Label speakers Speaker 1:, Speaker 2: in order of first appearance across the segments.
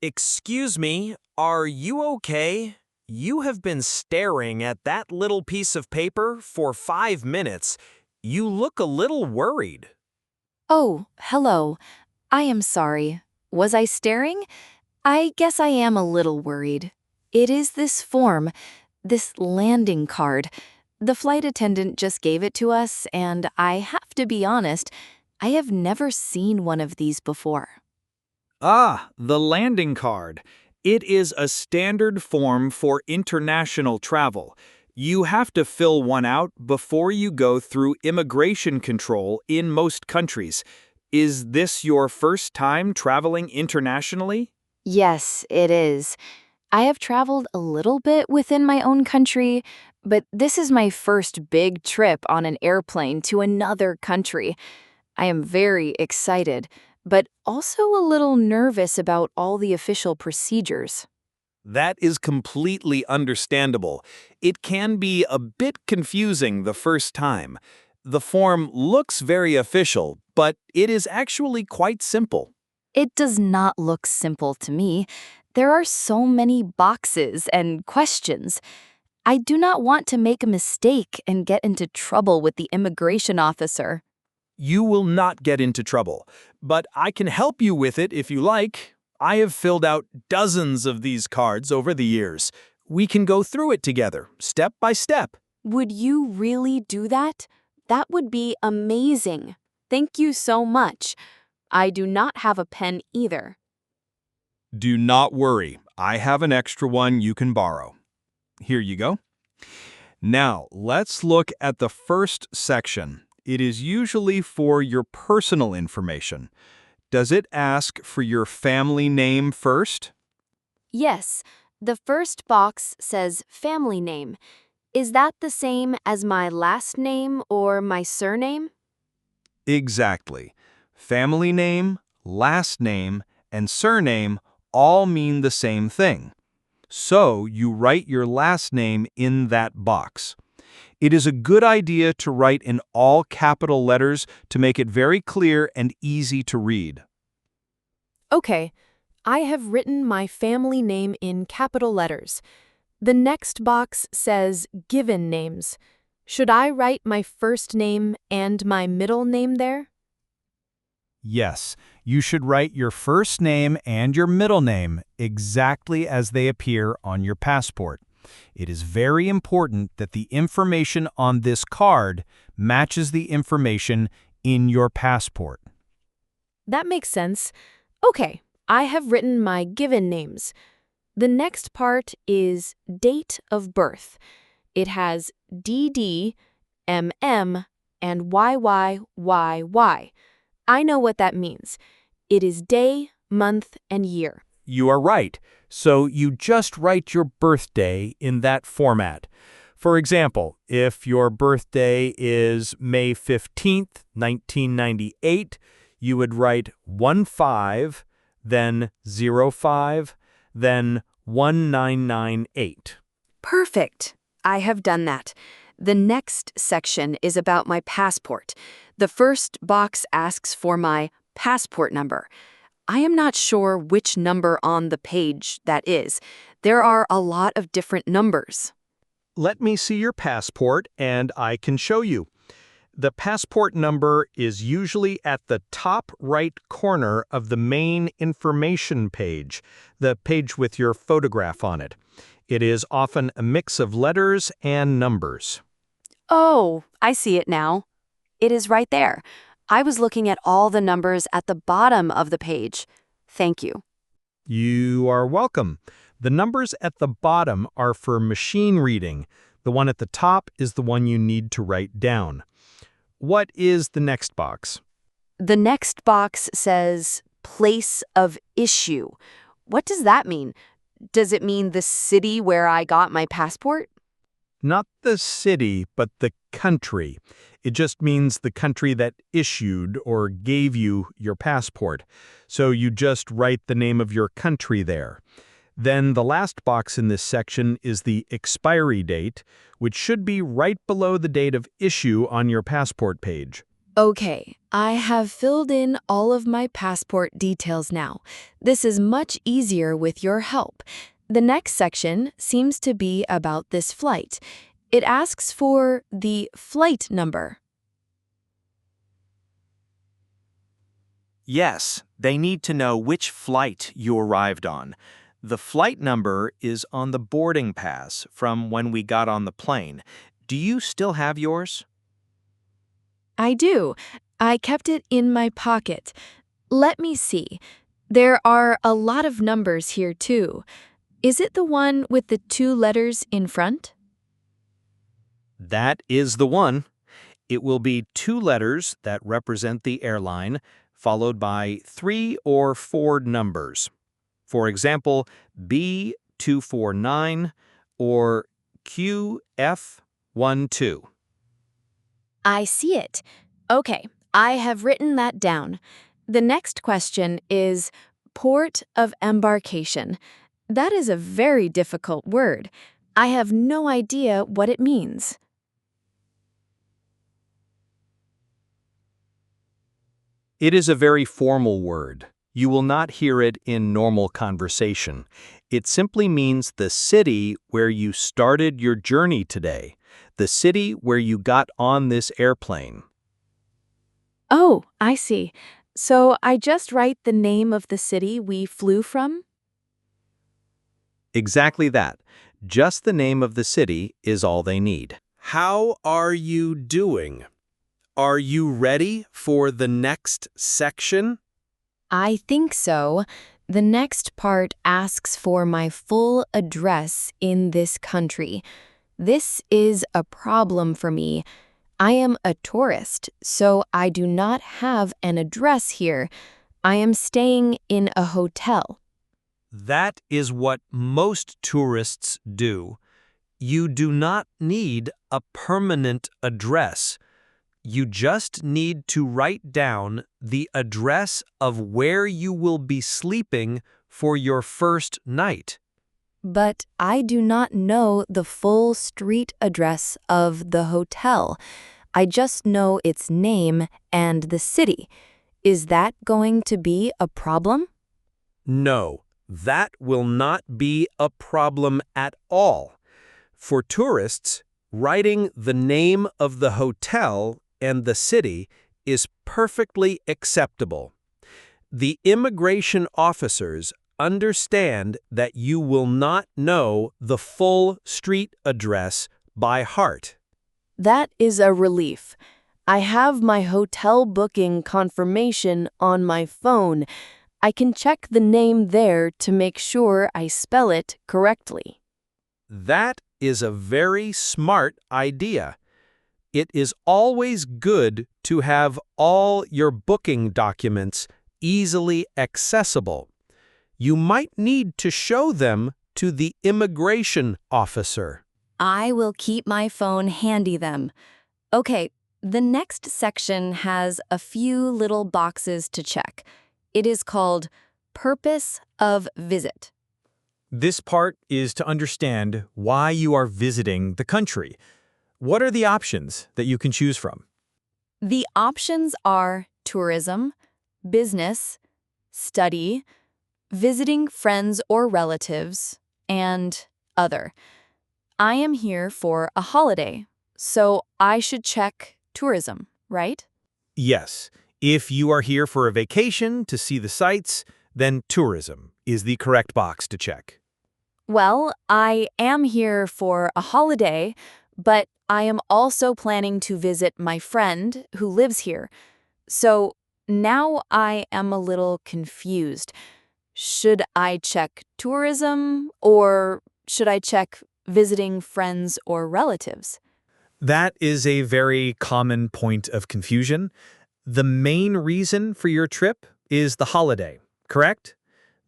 Speaker 1: Excuse me, are you okay? You have been staring at that little piece of paper for 5 minutes. You look a little worried.
Speaker 2: Oh, hello. I am sorry. Was I staring? I guess I am a little worried. It is this form, this landing card. The flight attendant just gave it to us, and I have to be honest, I have never seen one of these before.
Speaker 3: Ah, the landing card. It is a standard form for international travel. You have to fill one out before you go through immigration control in most countries. Is this your first time traveling internationally?
Speaker 2: Yes, it is. I have traveled a little bit within my own country, but this is my first big trip on an airplane to another country. I am very excited, but also a little nervous about all the official procedures.
Speaker 3: That is completely understandable. It can be a bit confusing the first time. The form looks very official, but it is actually quite simple.
Speaker 2: It does not look simple to me. There are so many boxes and questions. I do not want to make a mistake and get into trouble with the immigration officer.
Speaker 3: You will not get into trouble, but I can help you with it if you like. I have filled out dozens of these cards over the years. We can go through it together, step by step.
Speaker 4: Would you really do that? That would be amazing. Thank you so much. I do not have a pen either.
Speaker 3: Do not worry, I have an extra one you can borrow. Here you go. Now, let's look at the first section. It is usually for your personal information. Does it ask for your family name first?
Speaker 4: Yes, the first box says family name. Is that the same as my last name or my surname?
Speaker 3: Exactly. Family name, last name, and surname all mean the same thing. So you write your last name in that box. It is a good idea to write in all capital letters to make it very clear and easy to read.
Speaker 5: Okay, I have written my family name in capital letters. The next box says given names. Should I write my first name and my middle name there?
Speaker 6: Yes, you should write your first name and your middle name exactly as they appear on your passport. It is very important that the information on this card matches the information in your passport.
Speaker 5: That makes sense. Okay, I have written my given names. The next part is date of birth. It has DD, MM, and YYYY. I know what that means. It is day, month, and year.
Speaker 6: You are right, so you just write your birthday in that format. For example, if your birthday is May 15th, 1998, you would write 15, then 05, then 1998.
Speaker 4: Perfect. I have done that. The next section is about my passport. The first box asks for my passport number. I am not sure which number on the page that is. There are a lot of different numbers.
Speaker 6: Let me see your passport and I can show you. The passport number is usually at the top right corner of the main information page, the page with your photograph on it. It is often a mix of letters and numbers.
Speaker 4: Oh, I see it now. It is right there. I was looking at all the numbers at the bottom of the page. Thank you.
Speaker 6: You are welcome. The numbers at the bottom are for machine reading. The one at the top is the one you need to write down. What is the next box?
Speaker 4: The next box says place of issue. What does that mean? Does it mean the city where I got my passport?
Speaker 6: Not the city, but the country. It just means the country that issued or gave you your passport. So you just write the name of your country there. Then the last box in this section is the expiry date, which should be right below the date of issue on your passport page.
Speaker 4: Okay, I have filled in all of my passport details now. This is much easier with your help. The next section seems to be about this flight. It asks for the flight number.
Speaker 1: Yes, they need to know which flight you arrived on. The flight number is on the boarding pass from when we got on the plane. Do you still have yours?
Speaker 4: I do. I kept it in my pocket. Let me see. There are a lot of numbers here, too. Is it the one with the 2 letters in front?
Speaker 6: That is the one. It will be 2 letters that represent the airline, followed by 3 or 4 numbers. For example, B249 or QF12.
Speaker 4: I see it. Okay, I have written that down. The next question is port of embarkation. That is a very difficult word. I have no idea what it means.
Speaker 6: It is a very formal word. You will not hear it in normal conversation. It simply means the city where you started your journey today, the city where you got on this airplane.
Speaker 4: Oh, I see. So I just write the name of the city we flew from?
Speaker 6: Exactly that. Just the name of the city is all they need.
Speaker 1: How are you doing? Are you ready for the next section?
Speaker 4: I think so. The next part asks for my full address in this country. This is a problem for me. I am a tourist, so I do not have an address here. I am staying in a hotel.
Speaker 1: That is what most tourists do. You do not need a permanent address. You just need to write down the address of where you will be sleeping for your first night.
Speaker 4: But I do not know the full street address of the hotel. I just know its name and the city. Is that going to be a problem?
Speaker 1: No, that will not be a problem at all. For tourists, writing the name of the hotel and the city is perfectly acceptable. The immigration officers understand that you will not know the full street address by heart.
Speaker 4: That is a relief. I have my hotel booking confirmation on my phone. I can check the name there to make sure I spell it correctly.
Speaker 1: That is a very smart idea. It is always good to have all your booking documents easily accessible. You might need to show them to the immigration officer.
Speaker 2: I will keep my phone handy then. Okay, the next section has a few little boxes to check. It is called Purpose of Visit.
Speaker 6: This part is to understand why you are visiting the country. What are the options that you can choose from?
Speaker 2: The options are tourism, business, study, visiting friends or relatives, and other. I am here for a holiday, so I should check tourism, right?
Speaker 6: Yes, if you are here for a vacation to see the sights, then tourism is the correct box to check.
Speaker 4: Well, I am here for a holiday, but I am also planning to visit my friend who lives here. So now I am a little confused. Should I check tourism or should I check visiting friends or relatives?
Speaker 6: That is a very common point of confusion. The main reason for your trip is the holiday, correct?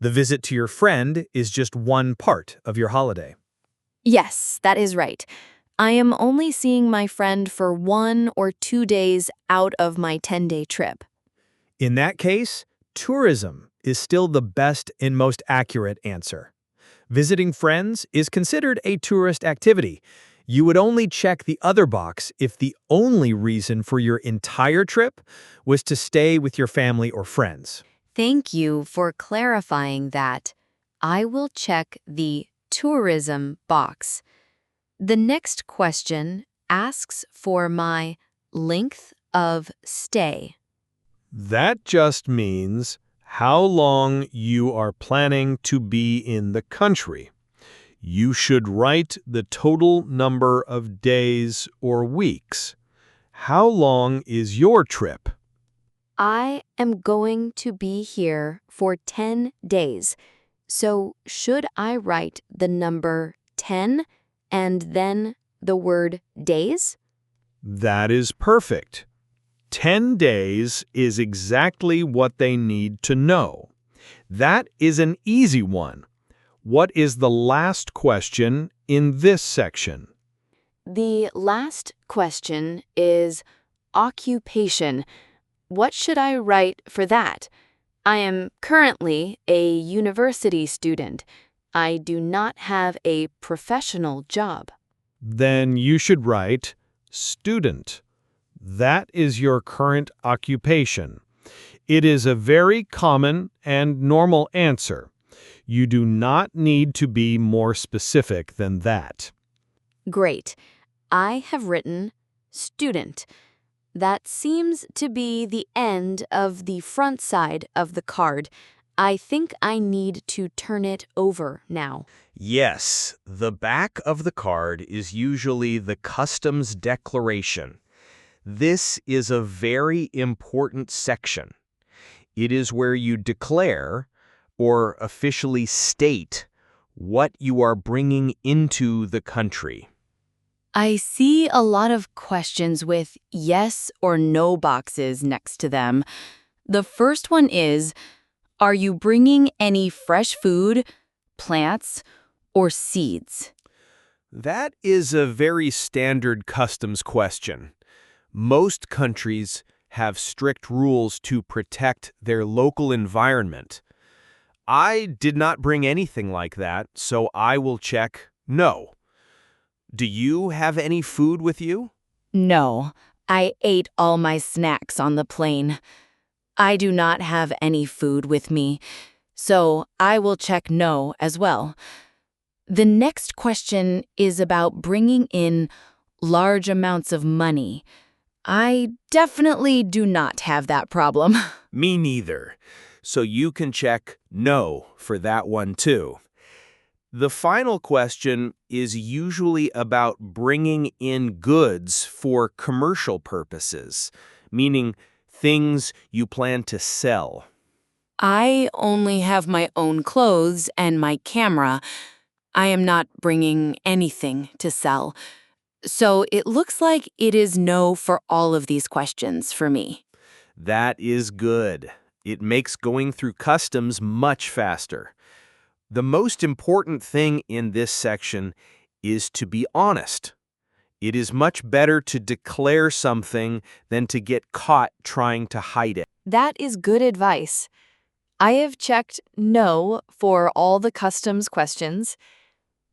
Speaker 6: The visit to your friend is just one part of your holiday.
Speaker 4: Yes, that is right. I am only seeing my friend for 1 or 2 days out of my 10-day trip.
Speaker 6: In that case, tourism is still the best and most accurate answer. Visiting friends is considered a tourist activity.
Speaker 1: You would only check the other box if the only reason for your entire trip was to stay with your family or friends.
Speaker 2: Thank you for clarifying that. I will check the tourism box. The next question asks for my length of stay.
Speaker 6: That just means how long you are planning to be in the country. You should write the total number of days or weeks. How long is your trip?
Speaker 2: I am going to be here for 10 days. So should I write the number 10 and then the word days?
Speaker 6: That is perfect. 10 days is exactly what they need to know. That is an easy one. What is the last question in this section?
Speaker 2: The last question is occupation. What should I write for that? I am currently a university student. I do not have a professional job.
Speaker 6: Then you should write student. That is your current occupation. It is a very common and normal answer. You do not need to be more specific than that.
Speaker 2: Great. I have written student. That seems to be the end of the front side of the card. I think I need to turn it over now.
Speaker 1: Yes, the back of the card is usually the customs declaration. This is a very important section. It is where you declare, or officially state, what you are bringing into the country.
Speaker 2: I see a lot of questions with yes or no boxes next to them. The first one is, are you bringing any fresh food, plants, or seeds?
Speaker 1: That is a very standard customs question. Most countries have strict rules to protect their local environment. I did not bring anything like that, so I will check no. Do you have any food with you?
Speaker 2: No, I ate all my snacks on the plane. I do not have any food with me, so I will check no as well. The next question is about bringing in large amounts of money. I definitely do not have that problem.
Speaker 1: Me neither. So you can check no for that one too. The final question is usually about bringing in goods for commercial purposes, meaning things you plan to sell.
Speaker 2: I only have my own clothes and my camera. I am not bringing anything to sell. So it looks like it is no for all of these questions for me.
Speaker 1: That is good. It makes going through customs much faster. The most important thing in this section is to be honest. It is much better to declare something than to get caught trying to hide it.
Speaker 4: That is good advice. I have checked no for all the customs questions.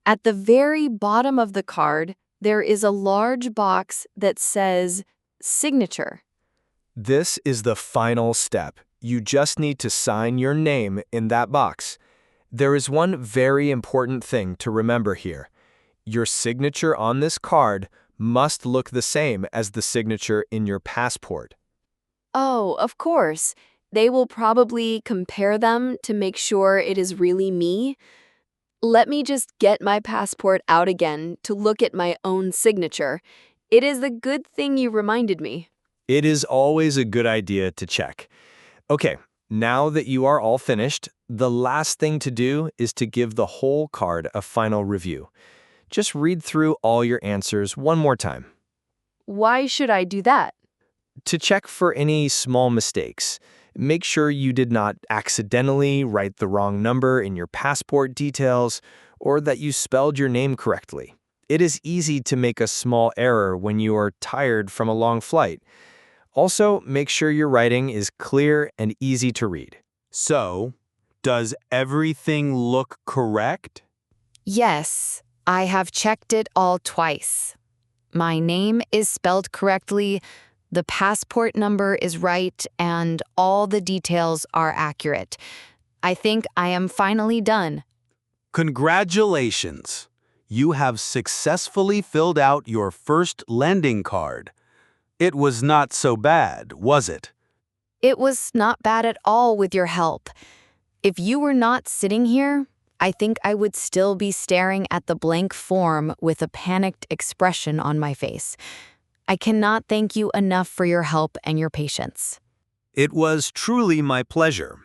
Speaker 4: At the very bottom of the card, there is a large box that says signature.
Speaker 3: This is the final step. You just need to sign your name in that box. There is one very important thing to remember here. Your signature on this card must look the same as the signature in your passport.
Speaker 4: Oh, of course. They will probably compare them to make sure it is really me. Let me just get my passport out again to look at my own signature. It is a good thing you reminded me.
Speaker 3: It is always a good idea to check. Okay, now that you are all finished, the last thing to do is to give the whole card a final review. Just read through all your answers one more time.
Speaker 4: Why should I do that?
Speaker 3: To check for any small mistakes, make sure you did not accidentally write the wrong number in your passport details or that you spelled your name correctly. It is easy to make a small error when you are tired from a long flight. Also, make sure your writing is clear and easy to read.
Speaker 1: So, does everything look correct?
Speaker 2: Yes, I have checked it all twice. My name is spelled correctly, the passport number is right, and all the details are accurate. I think I am finally done.
Speaker 3: Congratulations! You have successfully filled out your first lending card. It was not so bad, was it?
Speaker 2: It was not bad at all with your help. If you were not sitting here, I think I would still be staring at the blank form with a panicked expression on my face. I cannot thank you enough for your help and your patience.
Speaker 1: It was truly my pleasure.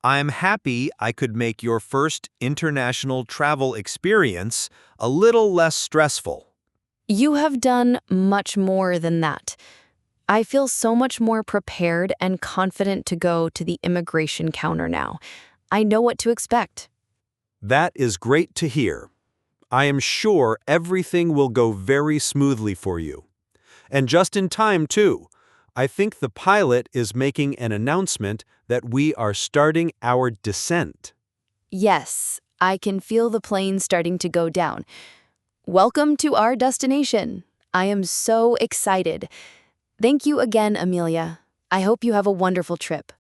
Speaker 1: I'm happy I could make your first international travel experience a little less stressful.
Speaker 2: You have done much more than that. I feel so much more prepared and confident to go to the immigration counter now. I know what to expect.
Speaker 1: That is great to hear. I am sure everything will go very smoothly for you. And just in time, too. I think the pilot is making an announcement that we are starting our descent.
Speaker 2: Yes, I can feel the plane starting to go down. Welcome to our destination. I am so excited. Thank you again, Amelia. I hope you have a wonderful trip.